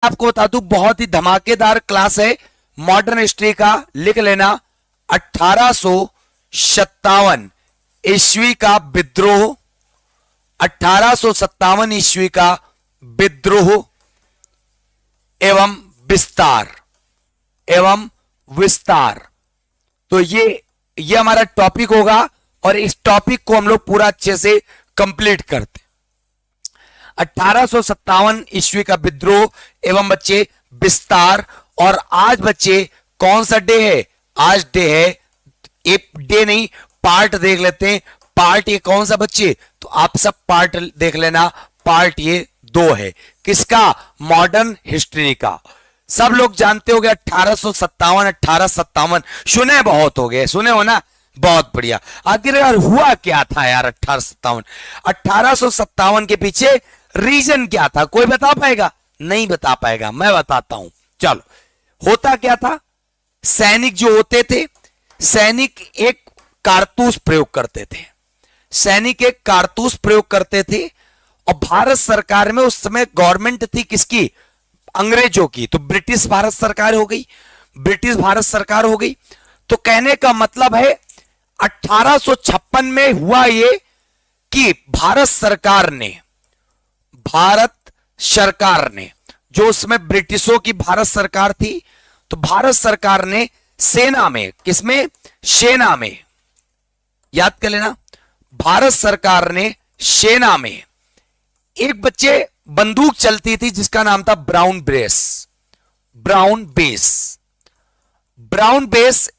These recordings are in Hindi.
आपको बता दूं बहुत ही धमाकेदार क्लास है मॉडर्न हिस्ट्री का। लिख लेना 1857 ईस्वी का विद्रोह, 1857 ईस्वी का विद्रोह एवं विस्तार। तो ये हमारा टॉपिक होगा और इस टॉपिक को हम लोग पूरा अच्छे से कंप्लीट करते। 1857 ईस्वी का विद्रोह एवं बच्चे विस्तार। और आज बच्चे कौन सा डे है? आज डे है, एक डे नहीं पार्ट देख लेते हैं। पार्ट ये कौन सा बच्चे? तो आप सब पार्ट देख लेना। पार्ट ये 2 है किसका? मॉडर्न हिस्ट्री का। सब लोग जानते हो गए 1857 सुने बहुत हो गए, सुने हो ना? बहुत बढ़िया। आखिर यार हुआ क्या था यार 1857 के पीछे रीजन क्या था? कोई बता पाएगा? नहीं बता पाएगा, मैं बताता हूं। चलो, होता क्या था? सैनिक जो होते थे, सैनिक एक कारतूस प्रयोग करते थे। सैनिक एक कारतूस प्रयोग करते थे और भारत सरकार में उस समय गवर्नमेंट थी किसकी? अंग्रेजों की। तो ब्रिटिश भारत सरकार हो गई, ब्रिटिश भारत सरकार हो गई। तो कहने का मतलब है 1856 में हुआ ये कि भारत सरकार ने जो उसमें ब्रिटिशों की भारत सरकार थी, तो भारत सरकार ने सेना में, किसमें? सेना में, याद कर लेना, भारत सरकार ने सेना में एक बच्चे बंदूक चलती थी जिसका नाम था ब्राउन बेस।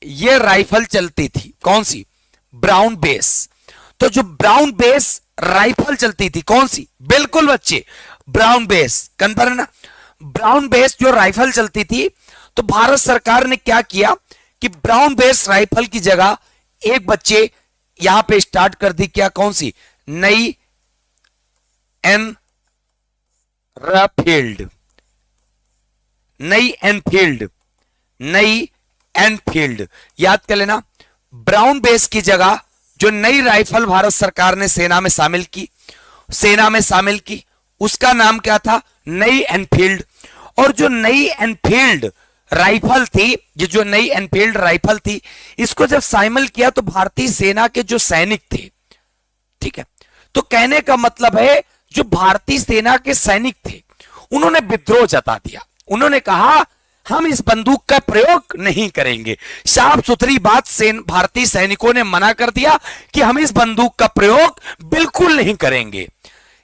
ये राइफल चलती थी, कौन सी? Brown base. तो जो ब्राउन बेस राइफल चलती थी, कौन सी? बिल्कुल बच्चे, ब्राउन बेस। कंफर्म है ना? ब्राउन बेस जो राइफल चलती थी, तो भारत सरकार ने क्या किया कि ब्राउन बेस राइफल की जगह एक बच्चे यहां पे स्टार्ट कर दी, क्या? कौन सी? नई एनफील्ड। याद कर लेना, ब्राउन बेस की जगह जो नई राइफल भारत सरकार ने सेना में शामिल की उसका नाम क्या था? नई एनफील्ड। और जो नई एनफील्ड राइफल थी, ये जो नई एनफील्ड राइफल थी, इसको जब शामिल किया तो भारतीय सेना के जो सैनिक थे, ठीक है, तो कहने का मतलब है जो भारतीय सेना के सैनिक थे उन्होंने विद्रोह जता दिया। उन्होंने कहा हम इस बंदूक का प्रयोग नहीं करेंगे। साफ सुथरी बात, भारतीय सैनिकों ने मना कर दिया कि हम इस बंदूक का प्रयोग बिल्कुल नहीं करेंगे।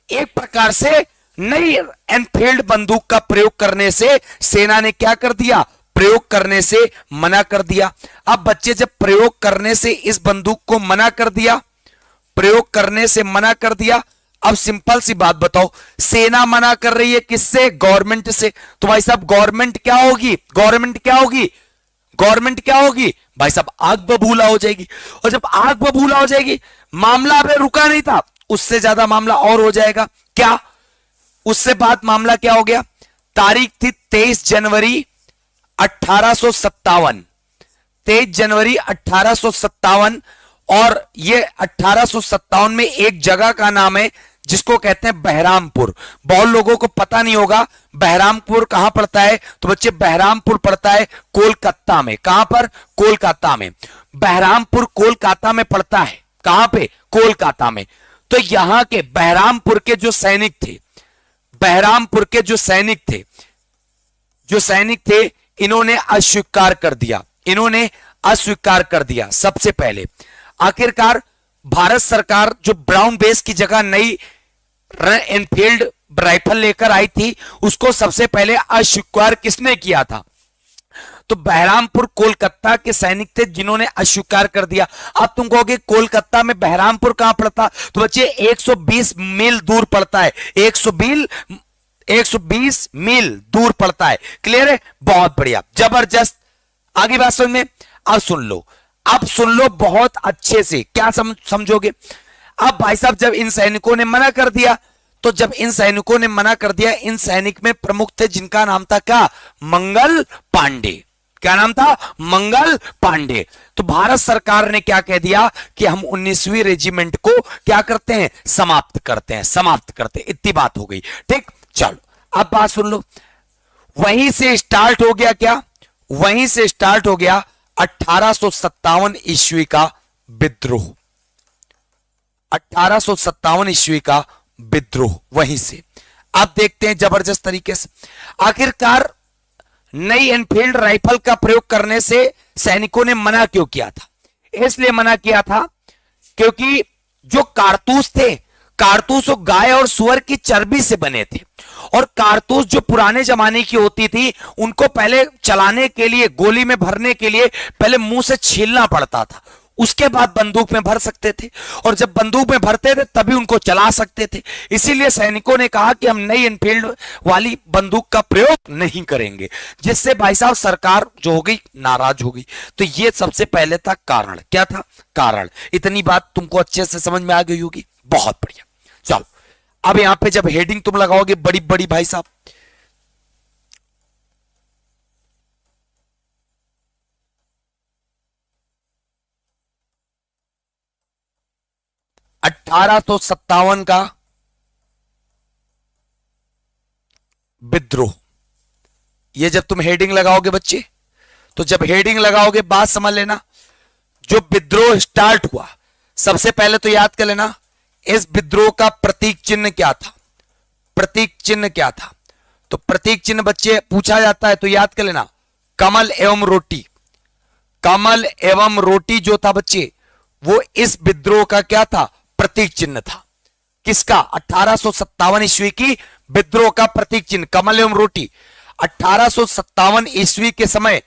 एक प्रकार से नई एनफील्ड बंदूक का प्रयोग करने से सेना ने क्या कर दिया? प्रयोग करने से मना कर दिया। अब बच्चे जब प्रयोग करने से इस बंदूक को मना कर दिया, अब सिंपल सी बात बताओ, सेना मना कर रही है किससे? गवर्नमेंट से। तो भाई साहब गवर्नमेंट क्या होगी? भाई साहब आग बबूला हो जाएगी। और जब आग बबूला हो जाएगी, मामला अबे रुका नहीं था, उससे ज्यादा मामला और हो जाएगा। क्या? उससे बाद मामला क्या हो गया? तारीख थी 23 जनवरी 1857। 23 जनवरी 1857। और ये 1857 में एक जगह का नाम है जिसको कहते हैं बहरामपुर। बहुत लोगों को पता नहीं होगा बहरामपुर कहां पड़ता है। तो बच्चे बहरामपुर पड़ता है कोलकाता में। कहां पर? कोलकाता में। बहरामपुर कोलकाता में पड़ता है। कहां पे? कोलकाता में। तो यहां के बहरामपुर के जो सैनिक थे, इन्होंने अस्वीकार कर दिया। सबसे पहले आखिरकार भारत सरकार जो ब्राउन बेस की जगह नई एनफील्ड राइफल लेकर आई थी, उसको सबसे पहले अस्वीकार किसने किया था? तो बहरामपुर कोलकाता के सैनिक थे जिन्होंने अस्वीकार कर दिया। अब तुम कहोगे कोलकाता में बहरामपुर कहां पड़ता? तो बच्चे 120 मील दूर पड़ता है। 120 मील दूर पड़ता है। क्लियर है? बहुत बढ़िया, जबरदस्त। आगे बात समझ में? अब सुन लो बहुत अच्छे से। क्या समझोगे? अब भाई साहब जब इन सैनिकों ने मना कर दिया, इन सैनिक में प्रमुख थे जिनका नाम था क्या? मंगल पांडे। क्या नाम था? मंगल पांडे। तो भारत सरकार ने क्या कह दिया कि हम 19वीं रेजिमेंट को क्या करते हैं? समाप्त करते हैं। इतनी बात हो गई। ठीक, चलो अब बात सुन लो। वहीं से स्टार्ट हो गया क्या, वहीं से स्टार्ट हो गया 1857 ईस्वी का विद्रोह। 1857 ईस्वी का विद्रोह वहीं से। आप देखते हैं जबरदस्त तरीके से। आखिरकार नई एनफील्ड राइफल का प्रयोग करने से सैनिकों ने मना क्यों किया था? इसलिए मना किया था क्योंकि जो कारतूस थे, कारतूस वो गाय और सुअर की चर्बी से बने थे, और कारतूस जो पुराने जमाने की होती थी उनको पहले चलाने के लिए, गोली में भरने के लिए पहले मुंह से छीलना पड़ता था, उसके बाद बंदूक में भर सकते थे, और जब बंदूक में भरते थे तभी उनको चला सकते थे। इसीलिए सैनिकों ने कहा कि हम नई एनफील्ड वाली बंदूक का प्रयोग नहीं करेंगे, जिससे भाई साहब सरकार जो हो गई नाराज हो गई। तो ये सबसे पहले था कारण। क्या था? कारण। इतनी बात तुमको अच्छे से समझ में आ गई होगी। बहुत बढ़िया। चलो अब यहां पे जब हेडिंग तुम लगाओगे बड़ी बड़ी भाई साहब, $1857 का विद्रोह, ये जब तुम हेडिंग लगाओगे बच्चे, तो जब हेडिंग लगाओगे बात समझ लेना। जो विद्रोह स्टार्ट हुआ, सबसे पहले तो याद कर लेना इस विद्रोह का प्रतीक चिन्ह क्या था। प्रतीक चिन्ह क्या था? तो प्रतीक चिन्ह बच्चे पूछा जाता है तो याद कर लेना, कमल एवं रोटी। कमल एवं रोटी जो था बच्चे, वो इस विद्रोह का क्या था? प्रतीक चिन्ह था। किसका? 1857 ईस्वी की विद्रोह का प्रतीक चिन्ह कमल एवं रोटी। 1857 ईस्वी के समय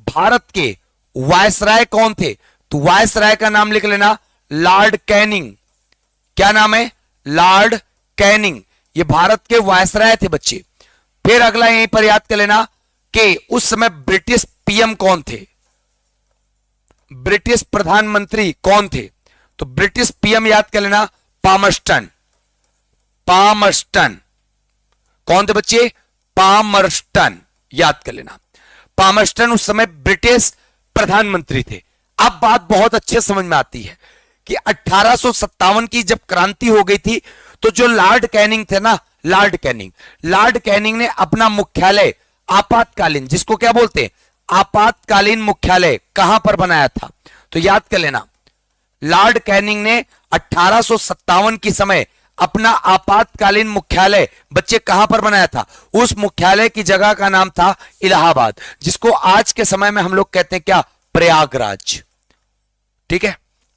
भारत के वायसराय कौन थे? तो वायसराय का नाम लिख लेना, लॉर्ड कैनिंग। क्या नाम है? Lord Canning. ये भारत के वायसराय थे बच्चे। फिर अगला यहीं पर याद कर लेना कि उस समय ब्रिटिश पीएम कौन थे? ब्रिटिश प्रधानमंत्री कौन थे? तो ब्रिटिश पीएम याद कर लेना, पामर्स्टन। पामर्स्टन कौन थे बच्चे? पामर्स्टन याद कर लेना। पामर्स्टन उस समय ब्रिटिश प्रधानमंत्री थे। अब बात बहुत अच्छे समझ में आती है कि 1857 की जब क्रांति हो गई थी तो जो लॉर्ड कैनिंग थे ना, लॉर्ड कैनिंग ने अपना मुख्यालय आपातकालीन, जिसको क्या बोलते हैं? आपातकालीन मुख्यालय कहां पर बनाया था? तो याद कर लेना, लॉर्ड कैनिंग ने 1857 की समय अपना आपातकालीन मुख्यालय बच्चे कहां पर बनाया था? उस मुख्यालय की जगह का नाम था इलाहाबाद, जिसको आज के समय में हम लोग कहते हैं क्या? प्रयागराज। ठीक है।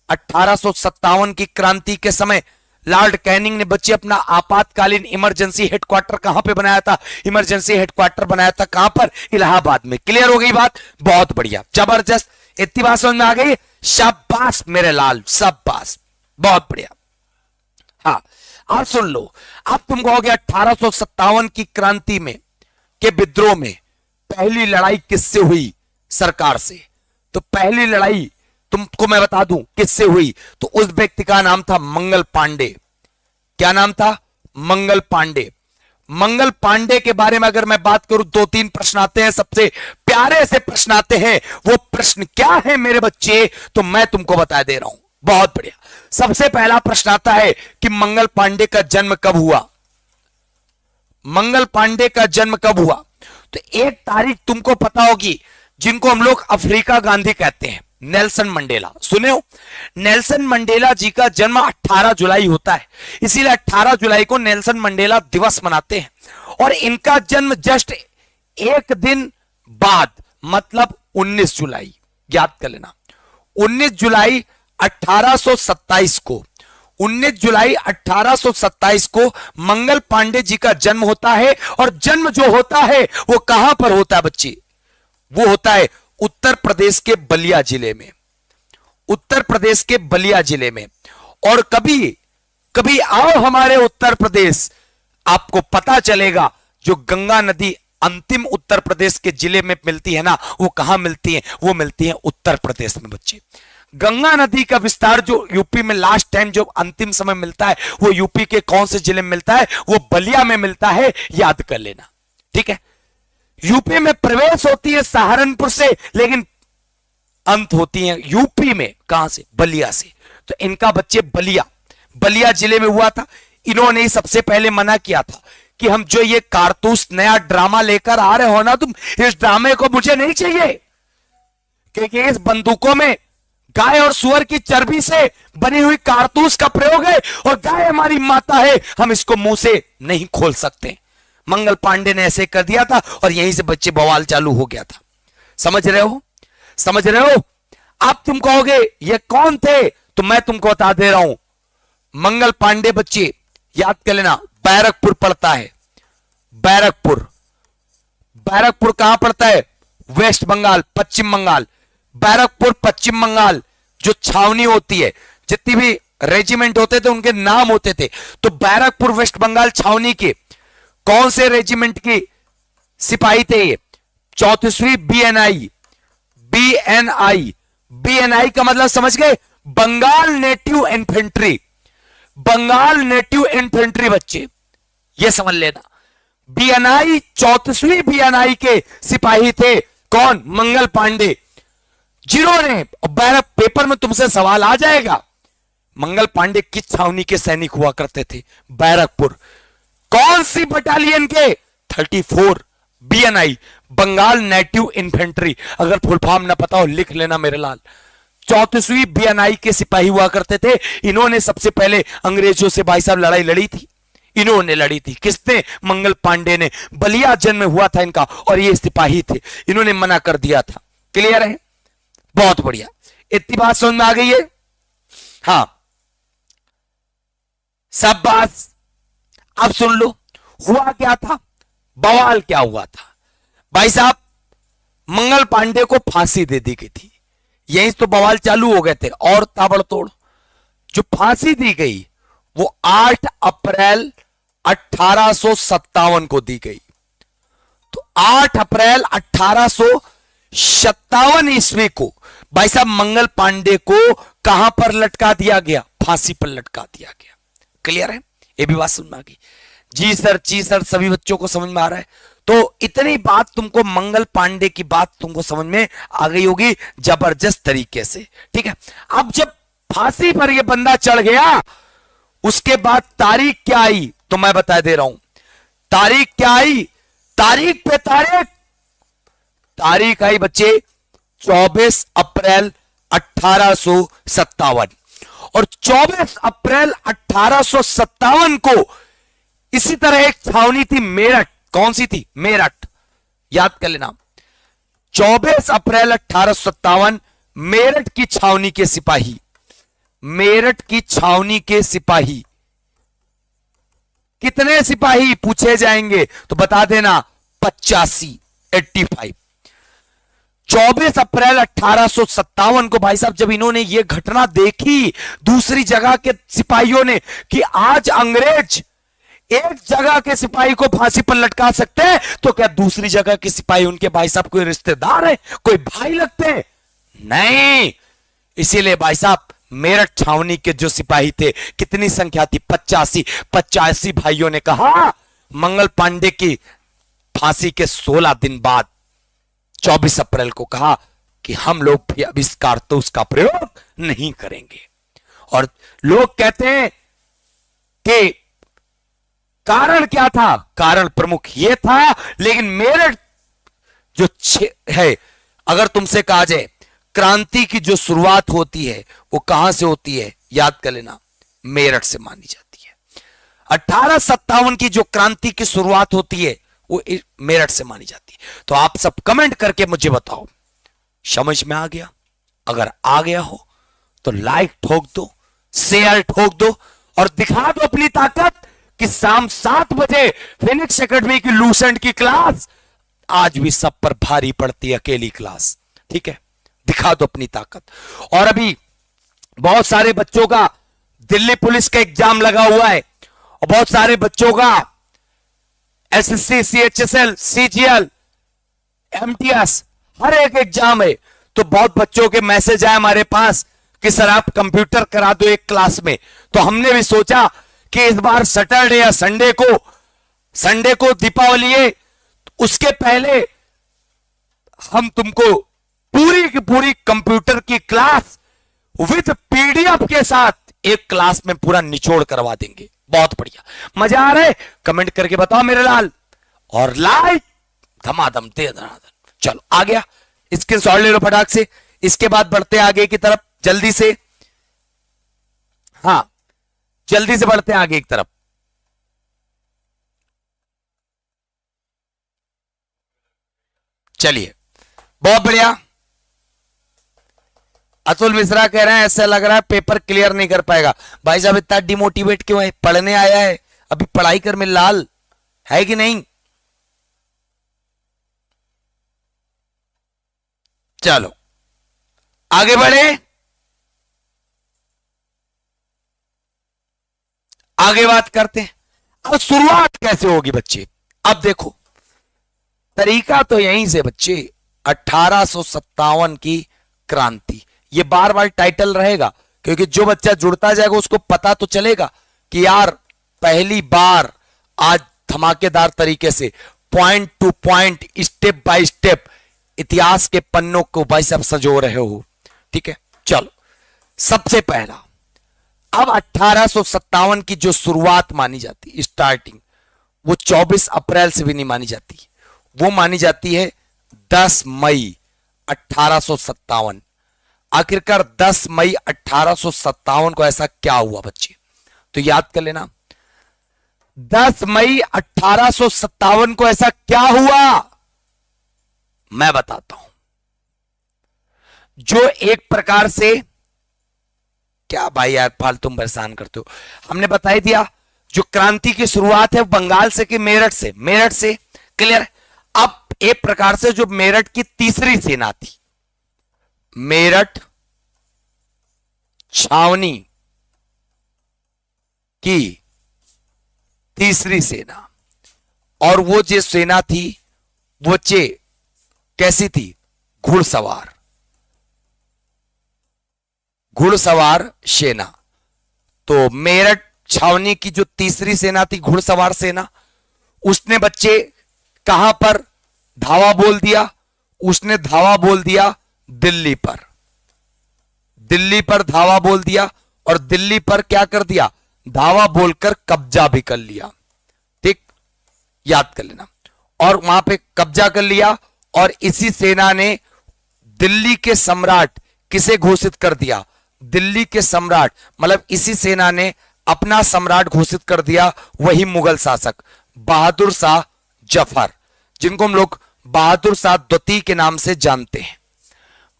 1857 की क्रांति के समय लॉर्ड कैनिंग ने बच्चे अपना आपातकालीन इमरजेंसी हेडक्वार्टर कहां पे बनाया था? इमरजेंसी हेडक्वार्टर बनाया था कहां पर? इलाहाबाद में। क्लियर हो गई बात? बहुत बढ़िया, जबरदस्त। इतनी बात समझ में आ गई? शाबाश मेरे लाल, शाबाश, बहुत बढ़िया। हाँ, आप सुन लो। अब तुम कहोगे 1857 की क्रांति में के विद्रोह में पहली लड़ाई किससे हुई? सरकार से। तो पहली लड़ाई तुमको मैं बता दूं किससे हुई, तो उस व्यक्ति का नाम था मंगल पांडे। क्या नाम था? मंगल पांडे। मंगल पांडे के बारे में अगर मैं बात करूं, दो तीन प्रश्न आते हैं, सबसे प्यारे से प्रश्न आते हैं। वो प्रश्न क्या है मेरे बच्चे? तो मैं तुमको बता दे रहा हूं। बहुत बढ़िया। सबसे पहला प्रश्न आता है कि मंगल पांडे का जन्म कब हुआ? मंगल पांडे का जन्म कब हुआ? तो एक तारीख तुमको पता होगी, जिनको हम लोग अफ्रीका गांधी कहते हैं, नेल्सन मंडेला। सुने हो? नेल्सन मंडेला जी का जन्म 18 जुलाई होता है, इसीलिए 18 जुलाई को नेल्सन मंडेला दिवस मनाते हैं। और इनका जन्म जस्ट एक दिन बाद, मतलब 19 जुलाई, याद कर लेना, 19 जुलाई 1827 को, 19 जुलाई 1827 को मंगल पांडे जी का जन्म होता है। और जन्म जो होता है वो कहां पर होता है बच्चे? वो होता है उत्तर प्रदेश के बलिया जिले में। उत्तर प्रदेश के बलिया जिले में। और कभी कभी आओ हमारे उत्तर प्रदेश, आपको पता चलेगा जो गंगा नदी अंतिम उत्तर प्रदेश के जिले में मिलती है ना, वो कहां मिलती है? वो मिलती है उत्तर प्रदेश में बच्चे। गंगा नदी का विस्तार जो यूपी में लास्ट टाइम जो अंतिम समय मिलता है, वो यूपी के कौन से जिले में मिलता है? वो बलिया में मिलता है, याद कर लेना। ठीक है। यूपी में प्रवेश होती है सहारनपुर से, लेकिन अंत होती है यूपी में कहां से? बलिया से। तो इनका बच्चे बलिया जिले में हुआ था। इन्होंने सबसे पहले मना किया था कि हम जो ये कारतूस नया ड्रामा लेकर आ रहे हो ना तुम, इस ड्रामे को मुझे नहीं चाहिए, क्योंकि इस बंदूकों में गाय और सुअर की चर्बी से बनी हुई कारतूस का प्रयोग है और गाय हमारी माता है, हम इसको मुंह से नहीं खोल सकते। मंगल पांडे ने ऐसे कर दिया था और यहीं से बच्चे बवाल चालू हो गया था। समझ रहे हो, समझ रहे हो? अब तुम कहोगे ये कौन थे, तो मैं तुमको बता दे रहा हूं। मंगल पांडे बच्चे याद कर लेना, बैरकपुर पड़ता है। बैरकपुर, बैरकपुर कहां पड़ता है? वेस्ट बंगाल, पश्चिम बंगाल। बैरकपुर पश्चिम बंगाल जो छावनी होती है, जितनी भी रेजिमेंट होते थे उनके नाम होते थे। तो बैरकपुर वेस्ट बंगाल छावनी के कौन से रेजिमेंट की सिपाही थे ये? 34वीं बीएनआई। बीएनआई, बीएनआई का मतलब समझ गए? Bengal native infantry. Bengal native infantry बच्चे, ये समझ लेना। बीएनआई 34वीं बीएनआई के सिपाही थे कौन? मंगल पांडे, जिन्होंने, बैरक पेपर में तुमसे सवाल आ जाएगा, मंगल पांडे किस छावनी के सैनिक हुआ करते थे? बैरकपुर। कौन सी बटालियन के? 34 बीएनआई, बंगाल नेटिव इन्फेंट्री। अगर फुल फॉर्म ना पता हो लिख लेना मेरे लाल। 34वीं बीएनआई के सिपाही हुआ करते थे। इन्होंने सबसे पहले अंग्रेजों से भाई साहब लड़ाई लड़ी थी। इन्होंने लड़ी थी। किसने? मंगल पांडे ने। बलिया जन्म हुआ था इनका और ये सिपाही थे, इन्होंने मना कर दिया था। क्लियर है? बहुत बढ़िया, इतनी बात समझ में आ गई है? हां, सब बात अब सुन लो। हुआ क्या था, बवाल क्या हुआ था? भाई साहब, मंगल पांडे को फांसी दे दी गई थी। यहीं तो बवाल चालू हो गए थे और ताबड़तोड़। जो फांसी दी गई वो 8 अप्रैल 1857 को दी गई। तो 8 अप्रैल 1857 ईस्वी को भाई साहब मंगल पांडे को कहां पर लटका दिया गया? फांसी पर लटका दिया गया। क्लियर है? ये भी बात समझ में आ गई? जी सर, जी सर, सभी बच्चों को समझ में आ रहा है? तो इतनी बात तुमको, मंगल पांडे की बात तुमको समझ में आ गई होगी जबरदस्त तरीके से। ठीक है, अब जब फांसी पर यह बंदा चढ़ गया, उसके बाद तारीख क्या आई तो मैं बता दे रहा हूं। तारीख क्या आई? तारीख पे तारीख आई बच्चे 24 अप्रैल 1857। और 24 अप्रैल 1857 को इसी तरह एक छावनी थी मेरठ। कौन सी थी? मेरठ। याद कर लेना, 24 अप्रैल 1857 मेरठ की छावनी के सिपाही, मेरठ की छावनी के सिपाही। कितने सिपाही पूछे जाएंगे तो बता देना, 85, 85। 24 अप्रैल 1857 को भाई साहब जब इन्होंने ये घटना देखी दूसरी जगह के सिपाहियों ने कि आज अंग्रेज एक जगह के सिपाही को फांसी पर लटका सकते हैं, तो क्या दूसरी जगह के सिपाही उनके भाई साहब कोई रिश्तेदार है, कोई भाई लगते हैं? नहीं। इसीलिए भाई साहब मेरठ छावनी के जो सिपाही थे, कितनी संख्या थी? 85 भाइयों ने कहा मंगल पांडे की फांसी के 16 दिन बाद 24 अप्रैल को कहा कि हम लोग भी अब इस कारतूस का प्रयोग नहीं करेंगे। और लोग कहते हैं कि कारण क्या था? कारण प्रमुख यह था, लेकिन मेरठ जो है, अगर तुमसे कहा जाए क्रांति की जो शुरुआत होती है वो कहां से होती है? याद कर लेना, मेरठ से मानी जाती है। 1857 की जो क्रांति की शुरुआत होती है वो मेरठ से मानी जाती है। तो आप सब कमेंट करके मुझे बताओ, समझ में आ गया? अगर आ गया हो तो लाइक ठोक दो, शेयर ठोक दो और दिखा दो अपनी ताकत कि शाम 7 बजे फिनिक्स एकेडमी की लूसेंट की क्लास आज भी सब पर भारी पड़ती है, अकेली क्लास। ठीक है, दिखा दो अपनी ताकत। और अभी बहुत सारे बच्चों का दिल्ली पुलिस का एग्जाम लगा हुआ है और बहुत सारे बच्चों का एसएससी, सीएचएसएल, सीजीएल, एमटीएस, हर एक एग्जाम है। तो बहुत बच्चों के मैसेज आए हमारे पास कि सर आप कंप्यूटर करा दो एक क्लास में। तो हमने भी सोचा कि इस बार सैटरडे या संडे को दीपावली है, उसके पहले हम तुमको पूरी की पूरी कंप्यूटर की क्लास विद पीडीएफ के साथ एक क्लास में पूरा निचोड़ करवा देंगे। बहुत बढ़िया, मजा आ रहा है? कमेंट करके बताओ मेरे लाल। और लाइट धमाधम दे धनाधन। चलो आ गया, स्क्रीनशॉट ले लो फटाक से। इसके बाद बढ़ते हैं आगे की तरफ जल्दी से। हाँ, जल्दी से बढ़ते हैं आगे की तरफ। चलिए, बहुत बढ़िया। अतुल मिश्रा कह रहे हैं ऐसा लग रहा है पेपर क्लियर नहीं कर पाएगा। भाई साहब इतना डिमोटिवेट क्यों है? पढ़ने आया है, अभी पढ़ाई कर मेरे लाल, है कि नहीं? चलो आगे बढ़े, आगे बात करते हैं। अब शुरुआत कैसे होगी बच्चे? अब देखो, तरीका तो यहीं से बच्चे, 1857 की क्रांति। ये बार बार टाइटल रहेगा क्योंकि जो बच्चा जुड़ता जाएगा उसको पता तो चलेगा कि यार पहली बार आज धमाकेदार तरीके से point two point, step by step इतिहास के पन्नों को भाई साहब सजो रहे हो। ठीक है, चलो सबसे पहला, अब 1857 की जो शुरुआत मानी जाती, स्टार्टिंग, वो 24 अप्रैल से भी नहीं मानी जाती, वो मानी जाती है 10 मई 1857। आखिरकार 10 मई 1857 को ऐसा क्या हुआ बच्चे? तो याद कर लेना, 10 मई 1857 को ऐसा क्या हुआ मैं बताता हूं। जो एक प्रकार से, क्या भाई यार फालतू परेशान करते हो, हमने बता ही दिया जो क्रांति की शुरुआत है बंगाल से कि मेरठ से, मेरठ से, क्लियर। अब एक प्रकार से जो मेरठ की तीसरी सेना थी, मेरठ छावनी की तीसरी सेना, और वो जो सेना थी वो कैसी थी? घुड़सवार, घुड़सवार सेना। तो मेरठ छावनी की जो तीसरी सेना थी, घुड़सवार सेना, उसने बच्चे कहां पर धावा बोल दिया? उसने धावा बोल दिया दिल्ली पर, दिल्ली पर धावा बोल दिया, और दिल्ली पर क्या कर दिया? धावा बोलकर कब्जा भी कर लिया। ठीक, याद कर लेना। और वहां पे कब्जा कर लिया, और इसी सेना ने दिल्ली के सम्राट किसे घोषित कर दिया? दिल्ली के सम्राट, मतलब इसी सेना ने अपना सम्राट घोषित कर दिया, वही मुगल शासक बहादुर शाह जफर, जिनको हम लोग बहादुर शाह द्वितीय के नाम से जानते हैं।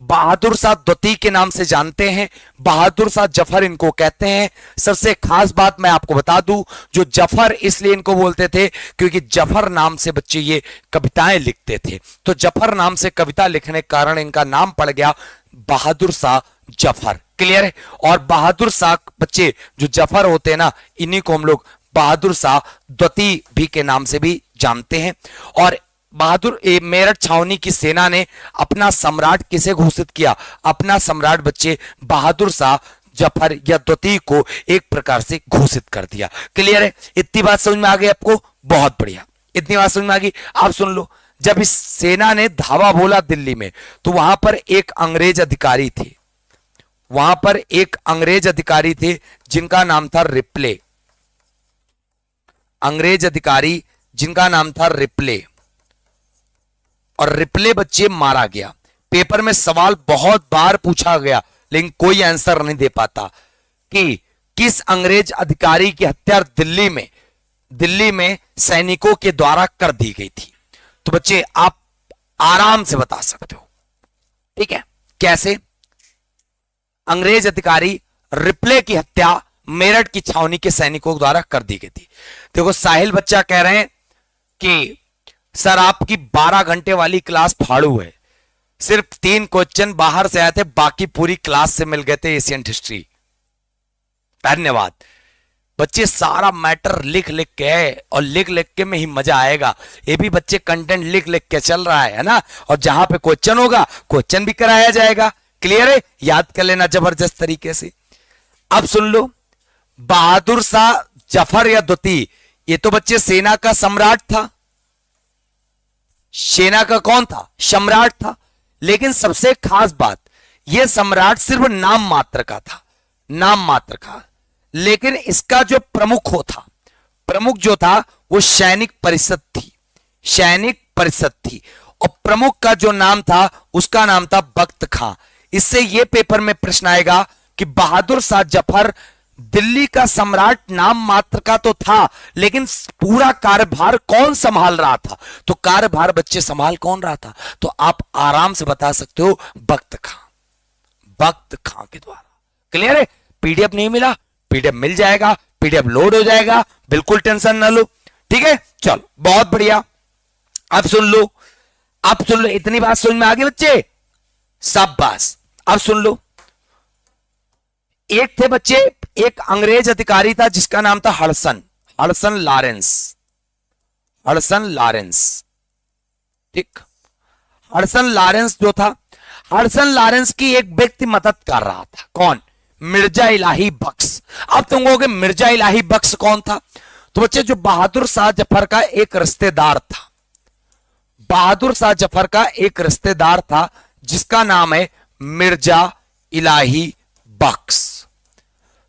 बहादुर शाह द्वितीय के नाम से जानते हैं, बहादुर शाह जफर इनको कहते हैं। सबसे खास बात मैं आपको बता दूं, जो जफर इसलिए इनको बोलते थे क्योंकि जफर नाम से बच्चे ये कविताएं लिखते थे, तो जफर नाम से कविता लिखने के कारण इनका नाम पड़ गया बहादुर शाह जफर। क्लियर है? और बहादुर शाह बच्चे जो जफर होते हैं ना, इन्हीं को हम लोग बहादुर शाह द्वितीय भी के नाम से भी जानते हैं। और बहादुर मेरठ छावनी की सेना ने अपना सम्राट किसे घोषित किया? अपना सम्राट बच्चे बहादुर शाह जफर या द्वितीय को एक प्रकार से घोषित कर दिया। क्लियर है? इतनी बात समझ में आ गई आपको? बहुत बढ़िया, इतनी बात समझ में आ गई। आप सुन लो, जब इस सेना ने धावा बोला दिल्ली में, तो वहां पर एक अंग्रेज अधिकारी थे, वहां पर एक अंग्रेज अधिकारी थे जिनका नाम था रिप्ले, अंग्रेज अधिकारी जिनका नाम था रिप्ले। और रिप्ले बच्चे मारा गया। पेपर में सवाल बहुत बार पूछा गया लेकिन कोई आंसर नहीं दे पाता कि किस अंग्रेज अधिकारी की हत्या दिल्ली में सैनिकों के द्वारा कर दी गई थी। तो बच्चे आप आराम से बता सकते हो, ठीक है? कैसे? अंग्रेज अधिकारी रिप्ले की हत्या मेरठ की छावनी के सैनिकों द्वारा कर दी गई थी। देखो साहिल बच्चा कह रहे हैं कि सर आपकी 12 घंटे वाली क्लास फाड़ू है, सिर्फ 3 क्वेश्चन बाहर से आए थे, बाकी पूरी क्लास से मिल गए थे एशियन हिस्ट्री। धन्यवाद बच्चे, सारा मैटर लिख लिख के है, और लिख लिख के में ही मजा आएगा। ये भी बच्चे कंटेंट लिख लिख के चल रहा है ना, और जहां पे क्वेश्चन होगा क्वेश्चन भी कराया जाएगा। क्लियर है? याद कर लेना जबरदस्त तरीके से। अब सुन लो, बहादुर शाह जफर या द्वितीय, ये तो बच्चे सेना का सम्राट था। सेना का कौन था? सम्राट था। लेकिन सबसे खास बात, यह सम्राट सिर्फ नाम मात्र का था, नाम मात्र का। लेकिन इसका जो प्रमुख था, प्रमुख जो था वो सैनिक परिषद थी, सैनिक परिषद थी। और प्रमुख का जो नाम था उसका नाम था बख्त खां। इससे यह पेपर में प्रश्न आएगा कि बहादुर शाह जफर दिल्ली का सम्राट नाम मात्र का तो था, लेकिन पूरा कार्यभार कौन संभाल रहा था? तो कार्यभार बच्चे संभाल कौन रहा था? तो आप आराम से बता सकते हो बख्त खां, बख्त खां के द्वारा। क्लियर है? पीडीएफ नहीं मिला, पीडीएफ मिल जाएगा, पीडीएफ लोड हो जाएगा, बिल्कुल टेंशन ना लो। ठीक है, चलो बहुत बढ़िया। अब सुन लो, अब सुन लो, इतनी बात समझ में आ गई बच्चे? शाबाश। अब सुन लो, एक थे बच्चे, एक अंग्रेज अधिकारी था जिसका नाम था Hudson, Hudson Lawrence, Hudson Lawrence. ठीक, हडसन लॉरेंस जो था, हडसन लॉरेंस की एक व्यक्ति मदद कर रहा था। कौन? मिर्जा इलाही बख्श। अब तुम कहोगे मिर्जा इलाही बख्श कौन था? तो बच्चे जो बहादुर शाह जफर का एक रिश्तेदार था, बहादुर शाह जफर का एक रिश्तेदार था जिसका नाम है मिर्जा इलाही बख्श।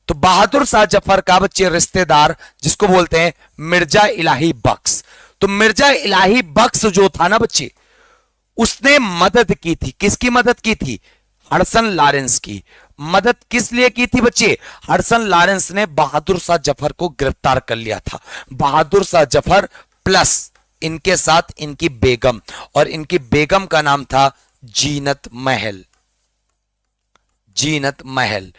तो बहादुर शाह जफर का बच्चे रिश्तेदार जिसको बोलते हैं मिर्जा इलाही बख्श। तो मिर्जा इलाही बख्श जो था ना बच्चे, उसने मदद की थी। किसकी मदद की थी? हडसन लॉरेंस की। मदद किस लिए की थी बच्चे? हडसन लॉरेंस ने बहादुर शाह जफर को गिरफ्तार कर लिया था। बहादुर शाह जफर प्लस इनके साथ इनकी बेगम, और इनकी बेगम का नाम था जीनत महल, जीनत महल।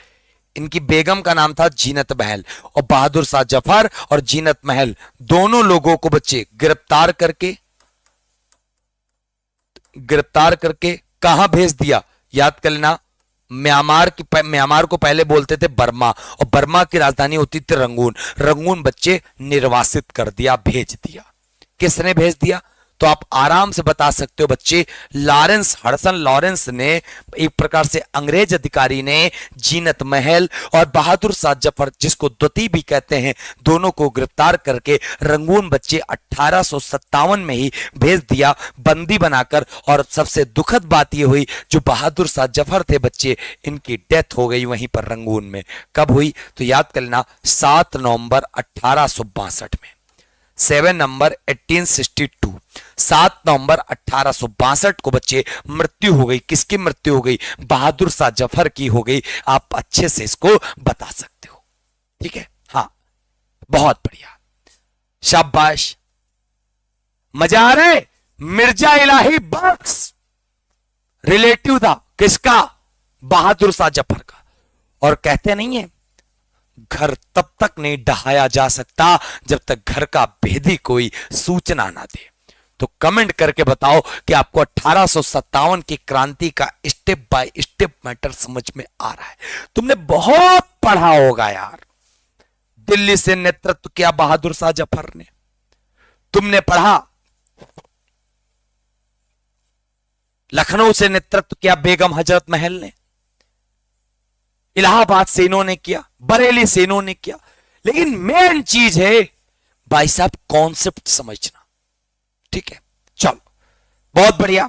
इनकी बेगम का नाम था जीनत महल। और बहादुर शाह जफर और जीनत महल दोनों लोगों को बच्चे गिरफ्तार करके कहां भेज दिया? याद कर लेना, म्यांमार को पहले बोलते थे बर्मा, और बर्मा की राजधानी होती थी रंगून। रंगून बच्चे निर्वासित कर दिया, भेज दिया। किसने भेज दिया? तो आप आराम से बता सकते हो बच्चे, लॉरेंस, हडसन लॉरेंस ने, एक प्रकार से अंग्रेज अधिकारी ने जीनत महल और बहादुर शाह जफर, जिसको द्वितीय भी कहते हैं, दोनों को गिरफ्तार करके रंगून बच्चे 1857 में ही भेज दिया, बंदी बनाकर। और सबसे दुखद बात यह हुई, जो बहादुर शाह जफर थे बच्चे, इनकी डेथ हो गई वहीं पर रंगून में। कब हुई? तो याद कर लेना, 7 नवंबर 1862 में, 7 नवंबर 1862, 7 नवंबर 1862 को बच्चे मृत्यु हो गई। किसकी मृत्यु हो गई? बहादुर शाह जफर की हो गई। आप अच्छे से इसको बता सकते हो। ठीक है, हाँ, बहुत बढ़िया, शाबाश, मजा आ रहा है। मिर्जा इलाही बख्श रिलेटिव था किसका? बहादुर शाह जफर का। और कहते नहीं है, घर तब तक नहीं ढहाया जा सकता जब तक घर का भेदी कोई सूचना ना दे। तो कमेंट करके बताओ कि आपको 1857 की क्रांति का स्टेप बाय स्टेप मैटर समझ में आ रहा है। तुमने बहुत पढ़ा होगा यार। दिल्ली से नेतृत्व किया बहादुर शाह जफर ने, तुमने पढ़ा। लखनऊ से नेतृत्व किया बेगम हजरत महल ने, इलाहाबाद से इन्होंने किया, बरेली से इन्होंने किया। लेकिन मेन चीज है भाई साहब कॉन्सेप्ट समझना। ठीक है, चलो बहुत बढ़िया।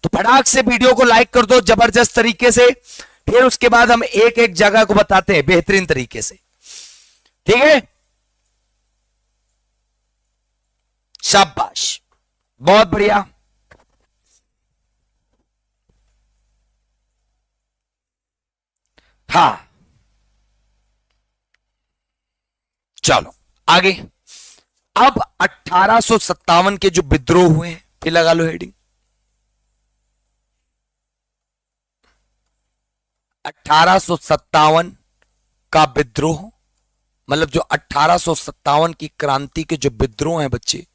तो फटाक से वीडियो को लाइक कर दो जबरदस्त तरीके से, फिर उसके बाद हम एक एक जगह को बताते हैं बेहतरीन तरीके से। ठीक है, शाबाश, बहुत बढ़िया। हाँ, चलो आगे। अब 1857 के जो विद्रोह हुए हैं, फिर लगा लो हेडिंग, 1857 का विद्रोह, मतलब जो 1857 की क्रांति के जो विद्रोह हैं बच्चे,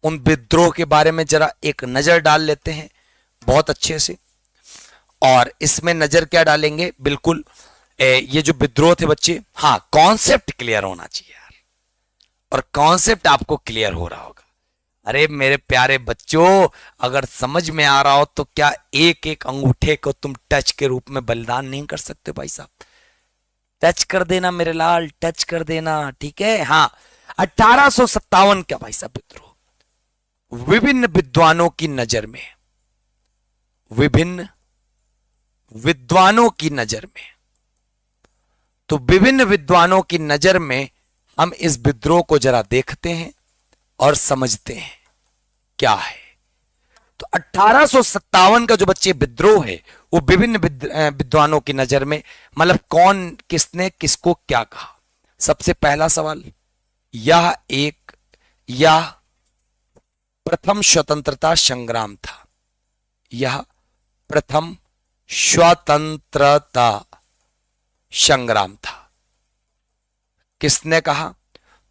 उन विद्रोह के बारे में जरा एक नजर डाल लेते हैं बहुत अच्छे से। और इसमें नजर क्या डालेंगे? बिल्कुल ये जो विद्रोह थे बच्चे, हाँ, कॉन्सेप्ट क्लियर होना चाहिए यार, और कॉन्सेप्ट आपको क्लियर हो रहा होगा। अरे मेरे प्यारे बच्चों, अगर समझ में आ रहा हो तो क्या एक एक अंगूठे को तुम टच के रूप में बलिदान नहीं कर सकते भाई साहब? टच कर देना मेरे लाल, टच कर देना, ठीक है। हाँ, 1857 का भाई साहब विद्रोह विभिन्न विद्वानों की नजर में, विभिन्न विद्वानों की नजर में, तो विभिन्न विद्वानों की नजर में हम इस विद्रोह को जरा देखते हैं और समझते हैं क्या है। तो 1857 का जो बच्चे विद्रोह है वो विभिन्न विद्वानों की नजर में मतलब कौन किसने किसको क्या कहा। सबसे पहला सवाल, यह प्रथम स्वतंत्रता संग्राम था। यह प्रथम स्वतंत्रता संग्राम था। किसने कहा?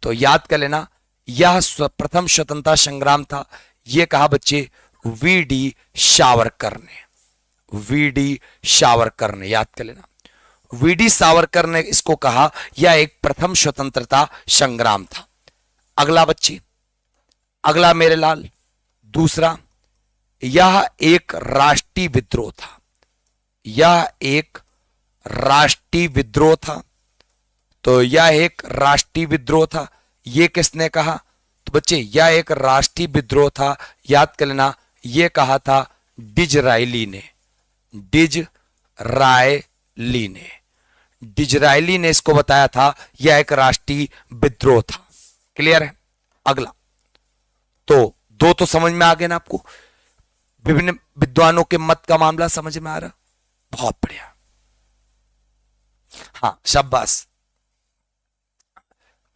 तो याद कर लेना, यह प्रथम स्वतंत्रता संग्राम था। यह कहा बच्चे वीडी सावरकर ने। वीडी सावरकर ने, याद कर लेना, वीडी सावरकर ने इसको कहा। यह एक प्रथम स्वतंत्रता संग्राम था। अगला बच्चे, अगला मेरे लाल, दूसरा, यह एक राष्ट्रीय विद्रोह था। यह एक राष्ट्रीय विद्रोह था। तो यह एक राष्ट्रीय विद्रोह था, यह किसने कहा? तो बच्चे यह एक राष्ट्रीय विद्रोह था, याद कर लेना, यह कहा था डिजरायली ने। डिजरायली ने, डिजरायली ने इसको बताया था यह एक राष्ट्रीय विद्रोह था। क्लियर है? अगला, तो दो तो समझ में आ गए ना आपको, विभिन्न विद्वानों के मत का मामला समझ में आ रहा? बहुत बढ़िया, हाँ शाबाश,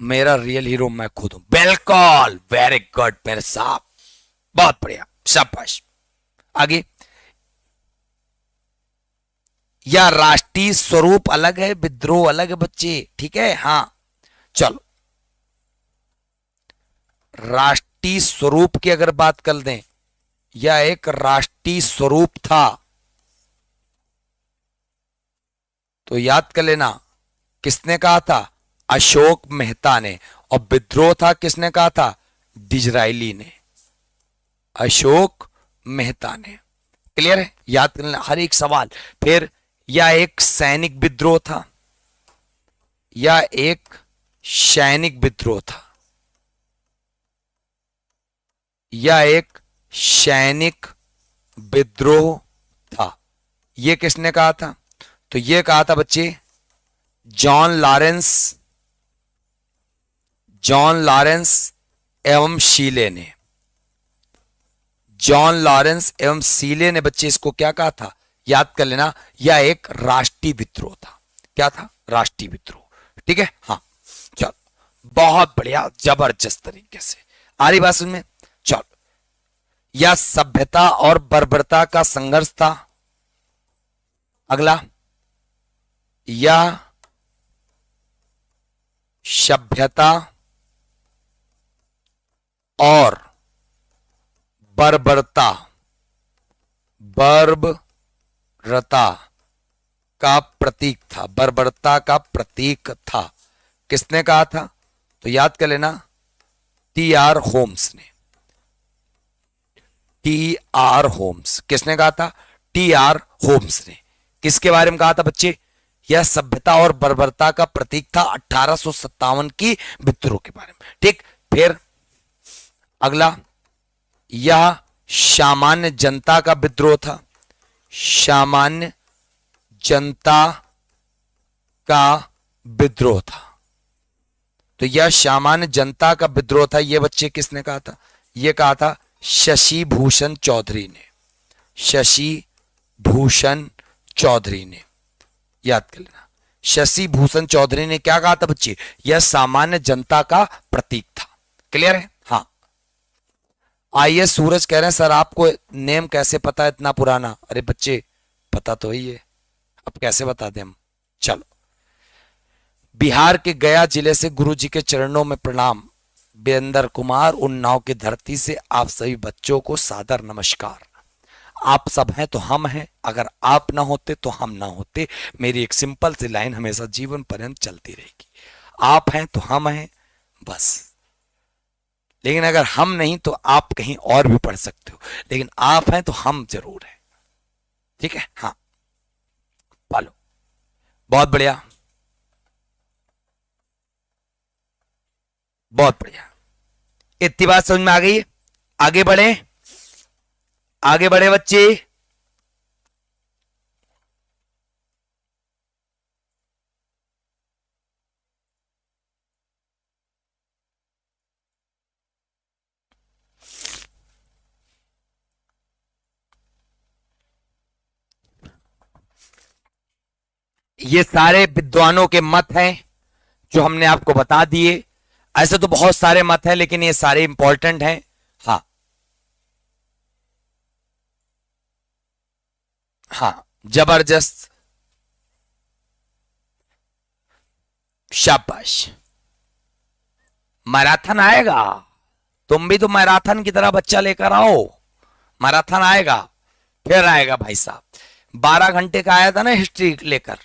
मेरा रियल हीरो मैं खुद हूं। बिल्कुल, वेरी गुड मेरे साहब, बहुत बढ़िया, शाबाश। आगे, या राष्ट्रीय स्वरूप अलग है, विद्रोह अलग है बच्चे, ठीक है? हाँ चलो, राष्ट्रीय स्वरूप की अगर बात कर दें, यह एक राष्ट्रीय स्वरूप था, तो याद कर लेना किसने कहा था? अशोक मेहता ने। और विद्रोह था किसने कहा था? डिजरायली ने, अशोक मेहता ने। क्लियर है? याद कर लेना हर एक सवाल। फिर यह एक सैनिक विद्रोह था। यह एक सैनिक विद्रोह था। यह एक सैनिक विद्रोह था। यह किसने कहा था? तो यह कहा था बच्चे जॉन लॉरेंस एवं शीले ने। जॉन लॉरेंस एवं शीले ने बच्चे इसको क्या कहा था? याद कर लेना, यह एक राष्ट्रीय विद्रोह था। क्या था? राष्ट्रीय विद्रोह। ठीक है? हाँ चलो, बहुत बढ़िया, जबरदस्त तरीके से आ रही बात सुन में। चलो, यह सभ्यता और बर्बरता का संघर्ष था। अगला, यह सभ्यता और बर्बरता का प्रतीक था। बर्बरता का प्रतीक था। किसने कहा था? तो याद कर लेना, टी.आर. होम्स ने। टी.आर. होम्स किसने कहा था? टी.आर. होम्स ने। किसके बारे में कहा था बच्चे? यह सभ्यता और बर्बरता का प्रतीक था, 1857 की विद्रोह के बारे में। ठीक, फिर अगला, यह सामान्य जनता का विद्रोह था। सामान्य जनता का विद्रोह था। तो यह सामान्य जनता का विद्रोह था, यह बच्चे किसने कहा था? यह कहा था शशि भूषण चौधरी ने। शशि भूषण चौधरी ने, याद कर लेना, शशि भूषण चौधरी ने क्या कहा था बच्चे? यह सामान्य जनता का प्रतीक था। क्लियर है? हाँ। आइए, सूरज कह रहे हैं सर आपको नेम कैसे पता है इतना पुराना? अरे बच्चे पता तो ही है, अब कैसे बता दें हम। चलो, बिहार के गया जिले से गुरु जी के चरणों में प्रणाम। वीरेंद्र कुमार, उन्नाव की धरती से आप सभी बच्चों को सादर नमस्कार। आप सब हैं तो हम हैं, अगर आप ना होते तो हम ना होते। मेरी एक सिंपल सी लाइन हमेशा जीवन पर्यंत चलती रहेगी, आप हैं तो हम हैं, बस। लेकिन अगर हम नहीं तो आप कहीं और भी पढ़ सकते हो, लेकिन आप हैं तो हम जरूर हैं। ठीक है? हाँ, पालो, बहुत बढ़िया, बहुत बढ़िया। इतनी बात समझ में आ गई? आगे बढ़े, आगे बढ़े बच्चे। ये सारे विद्वानों के मत हैं जो हमने आपको बता दिए। ऐसे तो बहुत सारे मत हैं लेकिन ये सारे इंपॉर्टेंट हैं। हाँ हाँ, जबरदस्त, शाबाश। मैराथन आएगा, तुम भी तो मैराथन की तरह बच्चा लेकर आओ। मैराथन आएगा, फिर आएगा भाई साहब। 12 घंटे का आया था ना हिस्ट्री लेकर,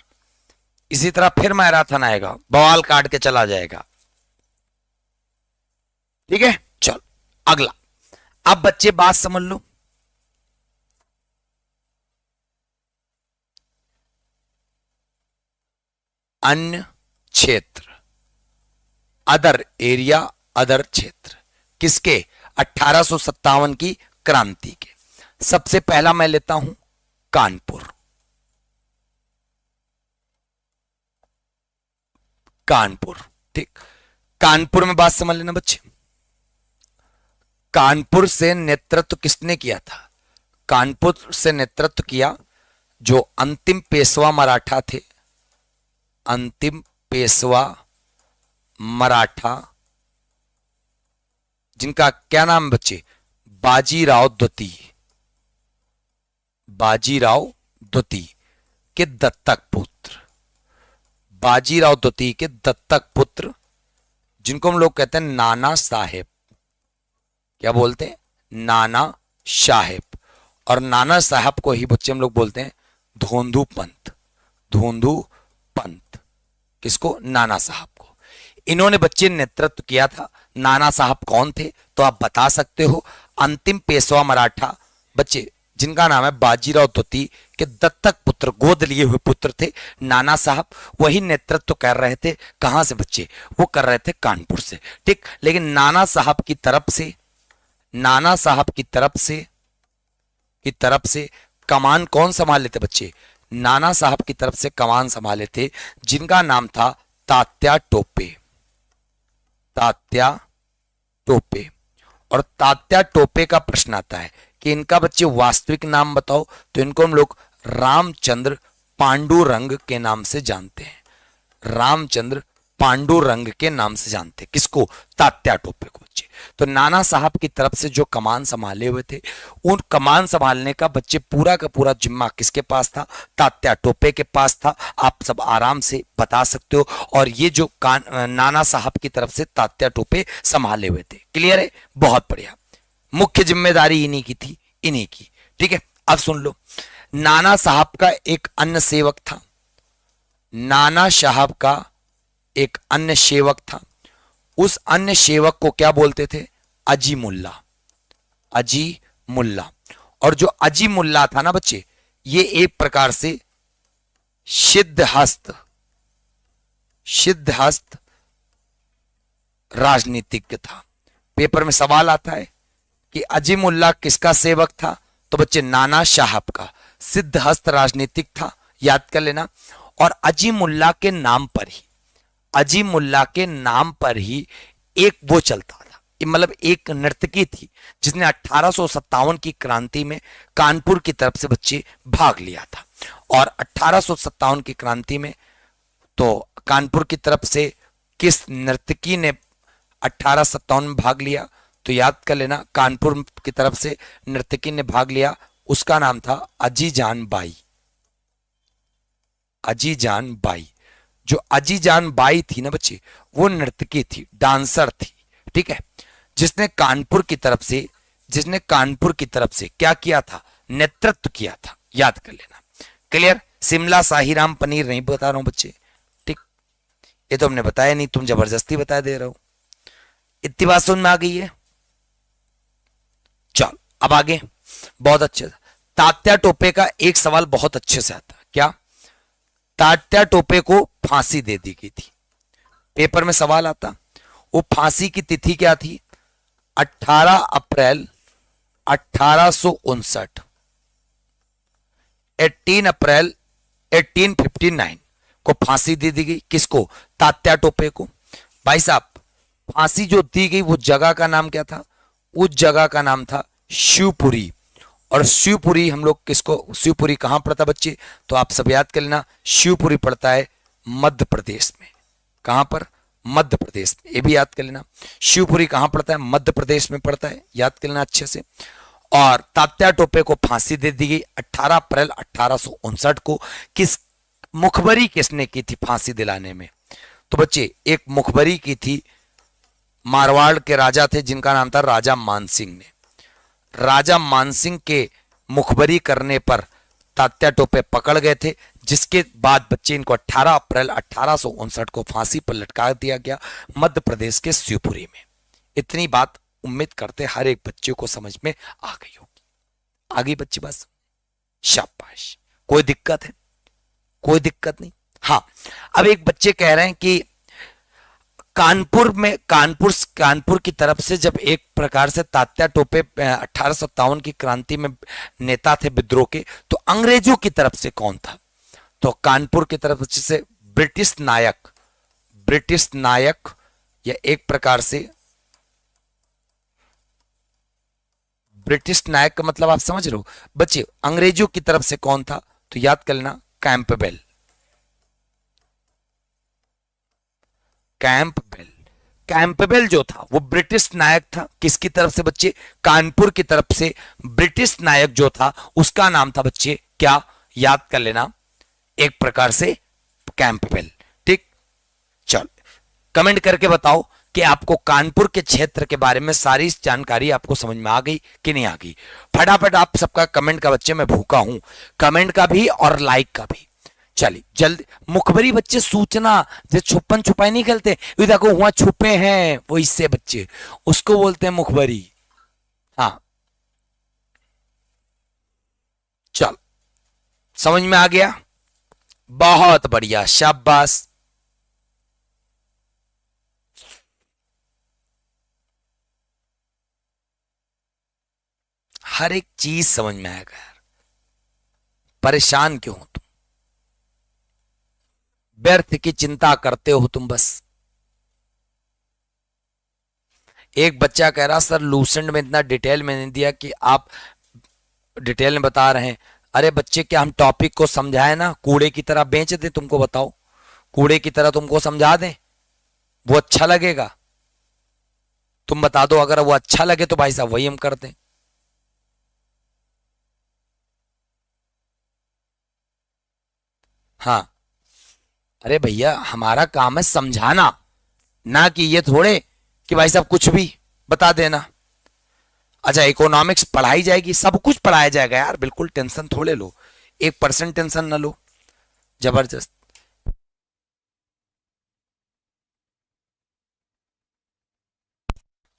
इसी तरह फिर मैराथन आएगा, बवाल काट के चला जाएगा। ठीक है, चल अगला। अब बच्चे बात समझ लो। अन्य क्षेत्र, अदर एरिया, अदर क्षेत्र, किसके? 1857 की क्रांति के। सबसे पहला मैं लेता हूं कानपुर। कानपुर, ठीक। कानपुर में बात समझ लेना बच्चे। कानपुर से नेतृत्व किसने किया था? कानपुर से नेतृत्व किया जो अंतिम पेशवा मराठा थे। अंतिम पेशवा मराठा, जिनका क्या नाम बच्चे? बाजीराव द्वितीय। बाजीराव द्वितीय के दत्तक पुत्र। बाजीराव द्वितीय के दत्तक पुत्र, जिनको हम लोग कहते हैं नाना साहेब। क्या बोलते हैं? नाना साहेब। और नाना साहब को ही बच्चे हम लोग बोलते हैं धोंधू पंत। धोंधू पंत किसको? नाना साहब को। इन्होंने बच्चे नेतृत्व किया था। नाना साहब कौन थे तो आप बता सकते हो, अंतिम पेशवा मराठा बच्चे, जिनका नाम है बाजीराव द्वितीय के दत्तक पुत्र, गोद लिए हुए पुत्र थे नाना साहब। वही नेतृत्व कर रहे थे। कहां से बच्चे? वो कर रहे थे कानपुर से, ठीक। लेकिन नाना साहब की तरफ से, नाना साहब की तरफ से कमान कौन संभाले थे बच्चे? नाना साहब की तरफ से कमान संभाले थे जिनका नाम था तात्या टोपे। तात्या टोपे। और तात्या टोपे का प्रश्न आता है कि इनका बच्चे वास्तविक नाम बताओ, तो इनको हम लोग रामचंद्र पांडुरंग के नाम से जानते हैं। रामचंद्र पांडुरंग के नाम से जानते हैं किसको? तात्या टोपे को बच्चे। तो नाना साहब की तरफ से जो कमान संभाले हुए थे, उन कमान संभालने का बच्चे पूरा का पूरा जिम्मा किसके पास था? तात्या टोपे के पास था। आप सब आराम से बता सकते हो। और ये जो नाना साहब की तरफ से तात्या टोपे संभाले हुए थे। क्लियर है? बहुत बढ़िया। मुख्य जिम्मेदारी इन्हीं की थी, इन्हीं की, ठीक है। अब सुन लो, नाना साहब का एक अन्य सेवक था। नाना साहब का एक अन्य सेवक था। उस अन्य सेवक को क्या बोलते थे? अजी मुल्ला। अजी मुल्ला। और जो अजी मुल्ला था ना बच्चे, ये एक प्रकार से सिद्धहस्त राजनीतिज्ञ था। पेपर में सवाल आता है कि अजी मुल्ला किसका सेवक था, तो बच्चे नाना साहब का। सिद्धहस्त राजनीतिक था, याद कर लेना। और अजी मुल्ला के नाम पर ही, अजी मुल्ला के नाम पर ही एक वो चलता था, मतलब एक नर्तकी थी जिसने 1857 की क्रांति में कानपुर की तरफ से बच्चे भाग लिया था। और 1857 की क्रांति में तो कानपुर की तरफ से किस नर्तकी ने 1857 में भाग लिया, तो याद कर लेना, कानपुर की तरफ से नर्तकी ने भाग लिया, उसका नाम था अजीजान बाई। अजीजान बाई। जो अजीजान बाई थी ना बच्चे, वो नर्तकी थी, डांसर थी, ठीक है, जिसने कानपुर की तरफ से क्या किया था? नेतृत्व किया था। याद कर लेना। क्लियर? शिमला शाहीराम पनीर नहीं बता रहा हूं बच्चे, ठीक। ये तो हमने बताया नहीं, तुम जबरदस्ती बता दे रहे हो। इतनी बात समझ में आ गई है? चल अब आगे। बहुत अच्छे। तात्या टोपे का एक सवाल बहुत अच्छे से आता। क्या? तात्या टोपे को फांसी दे दी गई थी। पेपर में सवाल आता, वो फांसी की तिथि क्या थी? 18 अप्रैल 1859। 18 अप्रैल 1859 को फांसी दे दी गई। किसको? तात्या टोपे को। भाई साहब, फांसी जो दी गई वो जगह का नाम क्या था? उस जगह का नाम था शिवपुरी। और शिवपुरी हम लोग किसको, शिवपुरी कहां पड़ता बच्चे, तो आप सब याद कर लेना, शिवपुरी पड़ता है मध्य प्रदेश में। कहां पर, मध्य प्रदेश में, ये भी याद कर लेना। शिवपुरी कहां पड़ता है, मध्य प्रदेश में पड़ता है, याद कर लेना अच्छे से। और तात्या टोपे को फांसी दे दी गई 18 अप्रैल 1859 को। किस मुखबरी किसने की थी फांसी दिलाने में, तो बच्चे एक मुखबरी की थी, मारवाड़ के राजा थे जिनका नाम था राजा मानसिंह ने। राजा मानसिंह के मुखबरी करने पर तात्या टोपे पकड़ गए थे, जिसके बाद बच्चे इनको 18 अप्रैल 1859 को फांसी पर लटका दिया गया मध्य प्रदेश के शिवपुरी में। इतनी बात उम्मीद करते हर एक बच्चे को समझ में आ गई होगी। आगे बच्चे बस, शाबाश। कोई दिक्कत है, कोई दिक्कत नहीं। हाँ, अब एक बच्चे कह रहे हैं कि कानपुर की तरफ से जब एक प्रकार से तात्या टोपे 1857 की क्रांति में नेता थे विद्रोह के, तो अंग्रेजों की तरफ से कौन था, तो कानपुर की तरफ से ब्रिटिश नायक या एक प्रकार से ब्रिटिश नायक का मतलब आप समझ रहे हो बच्चे, अंग्रेजों की तरफ से कौन था, तो याद कर लेना कैंपबेल। कैंपबेल जो था वो ब्रिटिश नायक था, किसकी तरफ से बच्चे, कानपुर की तरफ से ब्रिटिश नायक जो था उसका नाम था बच्चे क्या, याद कर लेना एक प्रकार से कैंपबेल। ठीक, चल कमेंट करके बताओ कि आपको कानपुर के क्षेत्र के बारे में सारी जानकारी आपको समझ में आ गई कि नहीं आ गई। फटाफट आप सबका कमेंट का बच्चे मैं भूखा हूं, कमेंट का भी और लाइक का भी। चलिए जल्दी, मुखबरी बच्चे सूचना जो छुपन छुपाई नहीं खेलते, देखो वहां छुपे हैं वो, इससे बच्चे उसको बोलते हैं मुखबरी। हाँ चल, समझ में आ गया, बहुत बढ़िया, शाबाश। हर एक चीज समझ में आएगा यार, परेशान क्यों हो तुम, व्यर्थ की चिंता करते हो तुम बस। एक बच्चा कह रहा सर लूसेंट में इतना डिटेल में नहीं दिया कि आप डिटेल में बता रहे हैं। अरे बच्चे क्या हम टॉपिक को समझाए ना, कूड़े की तरह बेच दे तुमको, बताओ कूड़े की तरह तुमको समझा दें, वो अच्छा लगेगा, तुम बता दो, अगर वो अच्छा लगे तो भाई साहब वही हम कर दें। हाँ, अरे भैया हमारा काम है समझाना, ना कि ये थोड़े कि भाई साहब कुछ भी बता देना। अच्छा इकोनॉमिक्स पढ़ाई जाएगी, सब कुछ पढ़ाया जाएगा यार, बिल्कुल टेंशन थोड़े लो, 1% टेंशन ना लो, जबरदस्त।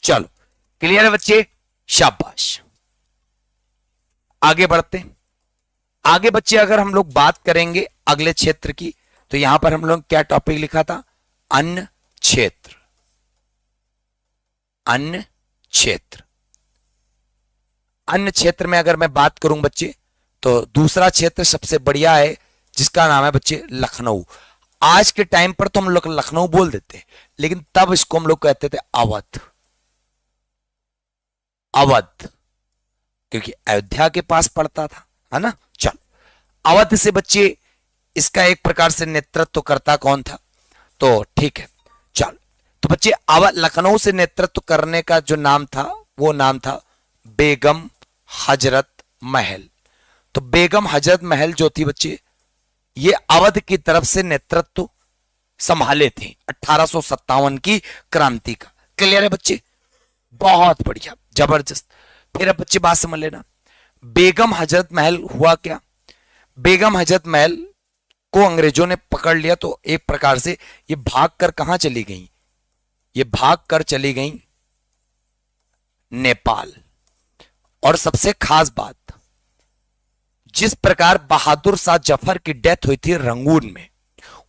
चलो क्लियर है बच्चे, शाबाश। आगे बढ़ते, आगे बच्चे अगर हम लोग बात करेंगे अगले क्षेत्र की, तो यहां पर हम लोग क्या टॉपिक लिखा था, अन्न क्षेत्र। अन्न क्षेत्र, अन्न क्षेत्र में अगर मैं बात करूं बच्चे, तो दूसरा क्षेत्र सबसे बढ़िया है जिसका नाम है बच्चे लखनऊ। आज के टाइम पर तो हम लोग लखनऊ बोल देते, लेकिन तब इसको हम लोग कहते थे अवध। अवध क्योंकि अयोध्या के पास पड़ता था, है ना। चलो अवध से बच्चे इसका एक प्रकार से नेतृत्व करता कौन था, तो ठीक है चलो, तो बच्चे अवध लखनऊ से नेतृत्व करने का जो नाम था वो नाम था बेगम हजरत महल। तो बेगम हजरत महल जो थी बच्चे, ये अवध की तरफ से नेतृत्व संभाले थे 1857 की क्रांति का। क्लियर है बच्चे, बहुत बढ़िया, जबरदस्त। फिर अब बच्चे बात समझ लेना, बेगम हजरत महल हुआ क्या, बेगम हजरत महल को अंग्रेजों ने पकड़ लिया, तो एक प्रकार से ये भाग कर कहां चली गई, ये भाग कर चली गई नेपाल। और सबसे खास बात, जिस प्रकार बहादुर शाह जफर की डेथ हुई थी रंगून में,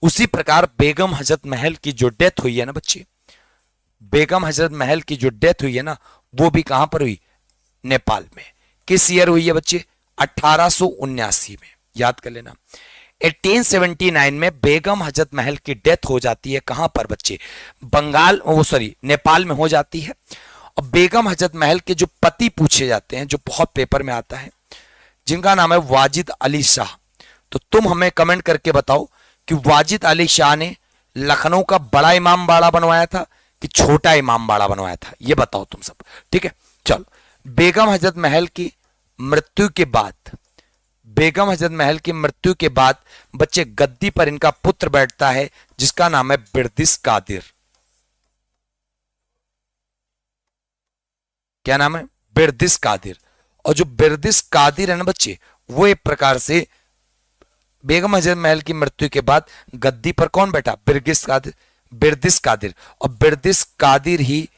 उसी प्रकार बेगम हजरत महल की जो डेथ हुई है ना बच्चे, बेगम हजरत महल की जो डेथ हुई है ना, वो भी कहां पर हुई, नेपाल में। किस ईयर हुई है बच्चे, 1879 में, याद कर लेना। 1879 में बेगम हजरत महल की डेथ हो जाती है, कहां पर बच्चे, बंगाल, वो सॉरी नेपाल में हो जाती है। और बेगम हजरत महल के जो पति पूछे जाते हैं, जो बहुत पेपर में आता है, जिनका नाम है वाजिद अली शाह। तो तुम हमें कमेंट करके बताओ कि वाजिद अली शाह ने लखनऊ का बड़ा इमाम बाड़ा बनवाया था कि छोटा इमाम बाड़ा बनवाया था, ये बताओ तुम सब। ठीक है, चलो। बेगम हजरत महल की मृत्यु के बाद, बेगम हजरत महल की मृत्यु के बाद बच्चे गद्दी पर इनका पुत्र बैठता है जिसका नाम है बिरदिस कादिर। क्या नाम है? बिरदिस कादिर। और जो बिरदिस कादिर है ना बच्चे, वो एक प्रकार से बेगम हजरत महल की मृत्यु के बाद गद्दी पर कौन बैठा? बिरदिस कादिर। बिरदिस कादिर। और बिरदिस कादिर ही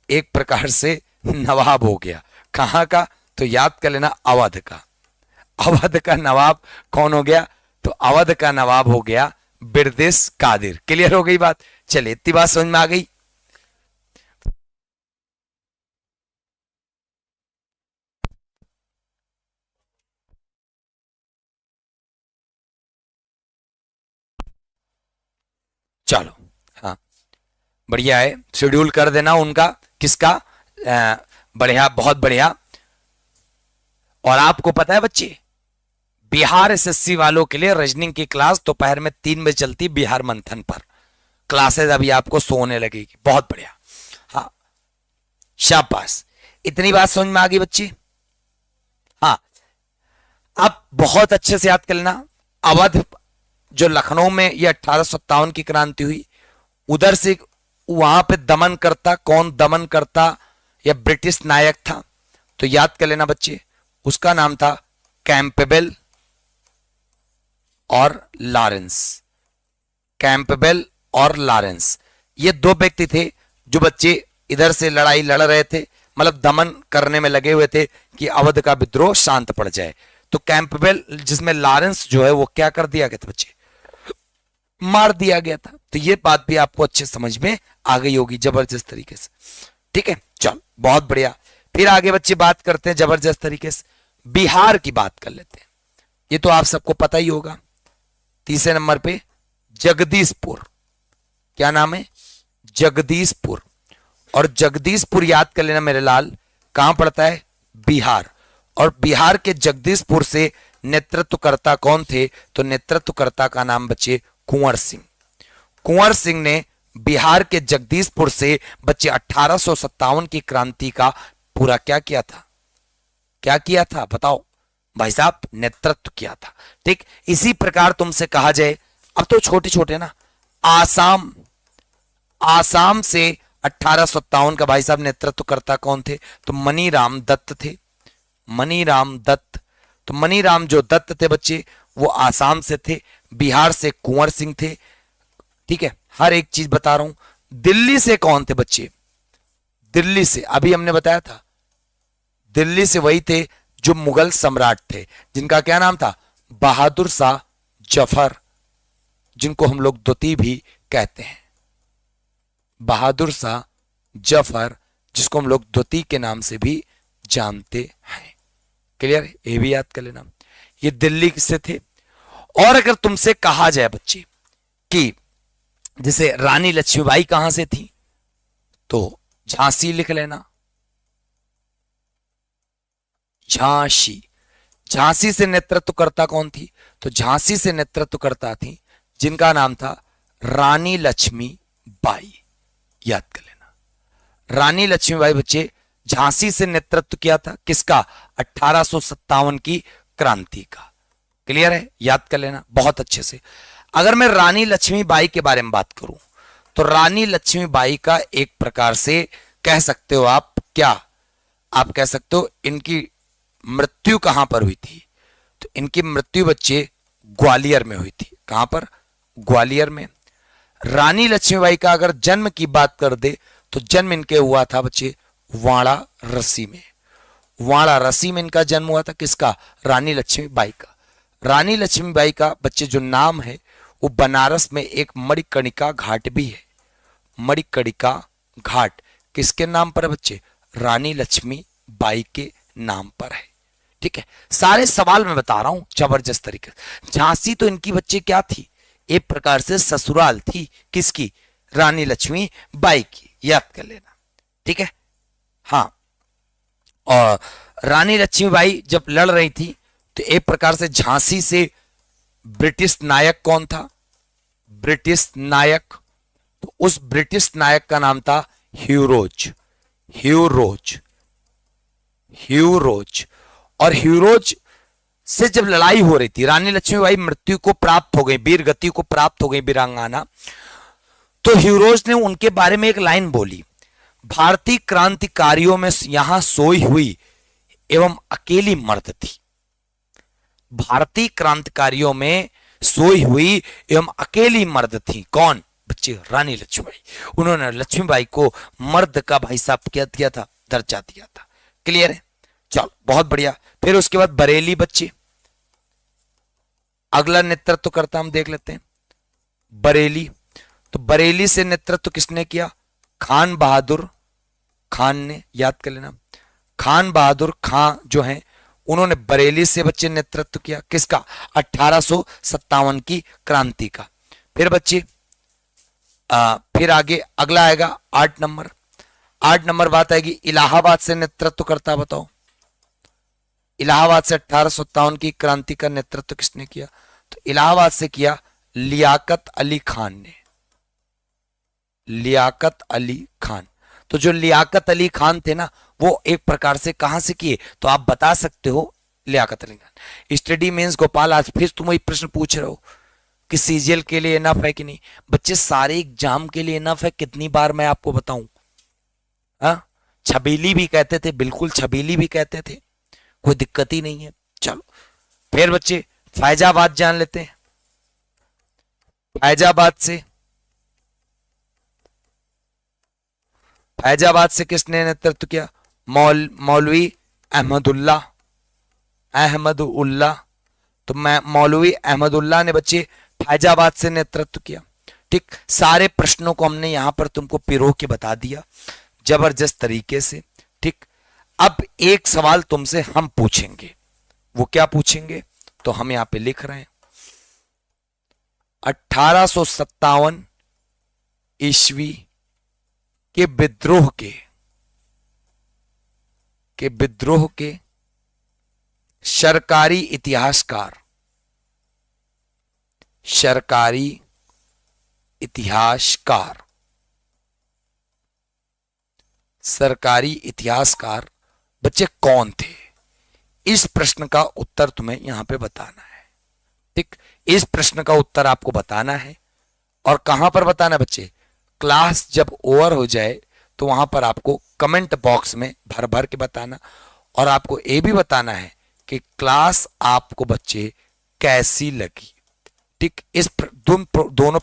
एक प्रकार से नवाब हो गया। कहां का? तो याद कर लेना, अवध का। अवध का नवाब कौन हो गया? तो अवध का नवाब हो गया बिरदिस कादिर। क्लियर हो गई बात? चलिए, इतनी बात समझ में आ गई। चलो, हाँ, बढ़िया है। शेड्यूल कर देना उनका, किसका? बढ़िया, बहुत बढ़िया। और आपको पता है बच्चे, बिहार एसएससी वालों के लिए रीजनिंग की क्लास दोपहर में 3 बजे चलती है बिहार मंथन पर। क्लासेस अभी आपको सोने लगेगी। बहुत बढ़िया, हाँ, शाबाश। इतनी बात समझ में आ गई बच्चे? हाँ, अब बहुत अच्छे से याद कर लेना, अवध जो लखनऊ में ये 1857 की क्रांति हुई, उधर से वहां पे दमन करता कौन? दमन करता या ब्रिटिश नायक था, तो याद कर लेना बच्चे, उसका नाम था कैंपबेल और लॉरेंस। कैंपबेल और लॉरेंस, ये दो व्यक्ति थे जो बच्चे इधर से लड़ाई लड़ रहे थे, मतलब दमन करने में लगे हुए थे कि अवध का विद्रोह शांत पड़ जाए। तो कैंपबेल, जिसमें लॉरेंस जो है वो क्या कर दिया गया था बच्चे? मार दिया गया था। तो ये बात भी आपको अच्छे समझ में आ गई होगी जबरदस्त तरीके से। ठीक है, चल, बहुत बढ़िया। फिर आगे बच्चे बात करते हैं जबरदस्त तरीके से, बिहार की बात कर लेते हैं। ये तो आप सबको पता ही होगा। तीसरे नंबर पे जगदीशपुर। क्या नाम है? जगदीशपुर। और जगदीशपुर याद कर लेना मेरे लाल, कहां पड़ता है? बिहार। और बिहार के जगदीशपुर से नेतृत्वकर्ता कौन थे? तो नेतृत्वकर्ता का नाम बच्चे कुंवर सिंह। कुंवर सिंह ने बिहार के जगदीशपुर से बच्चे 1857 की क्रांति का पूरा क्या किया था? क्या किया था बताओ भाई साहब? नेतृत्व किया था। ठीक, इसी प्रकार तुमसे कहा जाए, अब तो छोटे छोटे ना, आसाम, आसाम से 1857 का भाई साहब नेतृत्वकर्ता कौन थे? तो मनीराम दत्त थे। मनीराम दत्त। तो मनीराम जो दत्त थे बच्चे, वो आसाम से थे। बिहार से कुंवर सिंह थे। ठीक है, हर एक चीज बता रहा हूं। दिल्ली से कौन थे बच्चे? दिल्ली से अभी हमने बताया था, दिल्ली से वही थे जो मुगल सम्राट थे, जिनका क्या नाम था? बहादुर शाह जफर, जिनको हम लोग द्वितीय भी कहते हैं। बहादुर शाह जफर, जिसको हम लोग द्वितीय के नाम से भी जानते हैं। क्लियर? ये भी याद कर लेना, ये दिल्ली से थे। और अगर तुमसे कहा जाए बच्चे कि जैसे रानी लक्ष्मीबाई कहां से थी, तो झांसी लिख लेना, झांसी। झांसी से नेतृत्वकर्ता कौन थी? तो झांसी से नेतृत्वकर्ता थी जिनका नाम था रानी लक्ष्मीबाई। याद कर लेना, रानी लक्ष्मीबाई बच्चे झांसी से नेतृत्व किया था किसका? 1857 की क्रांति का। क्लियर है? याद कर लेना बहुत अच्छे से। अगर मैं रानी लक्ष्मीबाई के बारे में बात करूं, तो रानी लक्ष्मीबाई का एक प्रकार से कह सकते हो आप, क्या आप कह सकते हो, इनकी मृत्यु कहां पर हुई थी? तो इनकी मृत्यु बच्चे ग्वालियर में हुई थी। कहां पर? ग्वालियर में। रानी लक्ष्मीबाई का अगर जन्म की बात कर दे, तो जन्म इनके हुआ था बच्चे वाराणसी में। वाराणसी में इनका जन्म हुआ था। किसका? रानी लक्ष्मीबाई का। रानी लक्ष्मीबाई का बच्चे जो नाम है, वो बनारस में एक मणिकर्णिका घाट भी है। मणिकर्णिका घाट किसके नाम पर है बच्चे? रानी लक्ष्मीबाई के नाम पर है। ठीक है, सारे सवाल मैं बता रहा हूं जबरदस्त तरीके से। झांसी तो इनकी बच्चे क्या थी? एक प्रकार से ससुराल थी। किसकी? रानी लक्ष्मीबाई की। याद कर लेना, ठीक है। हाँ, और रानी लक्ष्मीबाई जब लड़ रही थी, तो एक प्रकार से झांसी से ब्रिटिश नायक कौन था? ब्रिटिश नायक। तो उस ब्रिटिश नायक का नाम था ह्यू रोज। ह्यू रोज, ह्यू रोज। और ह्यू रोज से जब लड़ाई हो रही थी, रानी लक्ष्मीबाई मृत्यु को प्राप्त हो गई, वीर गति को प्राप्त हो गई, वीरांगना, तो ह्यू रोज ने उनके बारे में एक लाइन बोली, भारतीय क्रांतिकारियों में यहां सोई हुई एवं अकेली मर्द थी। भारतीय क्रांतिकारियों में सोई हुई एवं अकेली मर्द थी। कौन? बच्चे, रानी लक्ष्मीबाई। उन्होंने लक्ष्मीबाई को मर्द का भाई साहब क्या दिया था? दर्जा दिया था। क्लियर है? चलो बहुत बढ़िया। फिर उसके बाद बरेली। बच्चे, अगला नेतृत्व करता हम देख लेते हैं, बरेली। तो बरेली से नेतृत्व किसने किया? खान बहादुर खान ने। याद कर लेना, खान बहादुर खान जो हैं उन्होंने बरेली से बच्चे नेतृत्व किया। किसका? 1857 की क्रांति का। फिर बच्चे फिर आगे अगला आएगा 8 नंबर। 8 नंबर बात आएगी इलाहाबाद से नेतृत्व करता। बताओ, इलाहाबाद से 1857 की क्रांति का नेतृत्व किसने किया? तो इलाहाबाद से किया लियाकत अली खान ने। लियाकत अली खान। तो जो लियाकत अली खान थे ना, वो एक प्रकार से कहां से किए? तो आप बता सकते हो लियाकत अली खान। स्टडी मीन्स गोपाल, आज फिर तुम वही प्रश्न पूछ रहे हो कि सीजीएल के लिए इनफ है कि नहीं। बच्चे, सारे एग्जाम के लिए इनफ है। कितनी बार मैं आपको बताऊं? हाँ, छबीली भी कहते थे, बिल्कुल छबीली भी कहते थे, कोई दिक्कत ही नहीं है। चलो फिर बच्चे फैजाबाद जान लेते हैं। फैजाबाद से किसने नेतृत्व किया? मौलवी अहमदुल्ला। तो मैं मौलवी अहमदुल्ला ने बच्चे फैजाबाद से नेतृत्व किया। ठीक, सारे प्रश्नों को हमने यहां पर तुमको पिरो के बता दिया जबरदस्त तरीके से। ठीक, अब एक सवाल तुमसे हम पूछेंगे। वो क्या पूछेंगे? तो हम यहां पे लिख रहे हैं 1857 ईस्वी के विद्रोह के सरकारी इतिहासकार बच्चे कौन थे? इस प्रश्न का उत्तर तुम्हें यहां पे बताना है। ठीक, इस प्रश्न का उत्तर आपको बताना है। और कहां पर बताना है बच्चे? क्लास जब ओवर हो जाए तो वहां पर आपको कमेंट बॉक्स में भर भर के बताना। और आपको यह भी बताना है कि क्लास आपको बच्चे कैसी लगी। ठीक, इस दोनों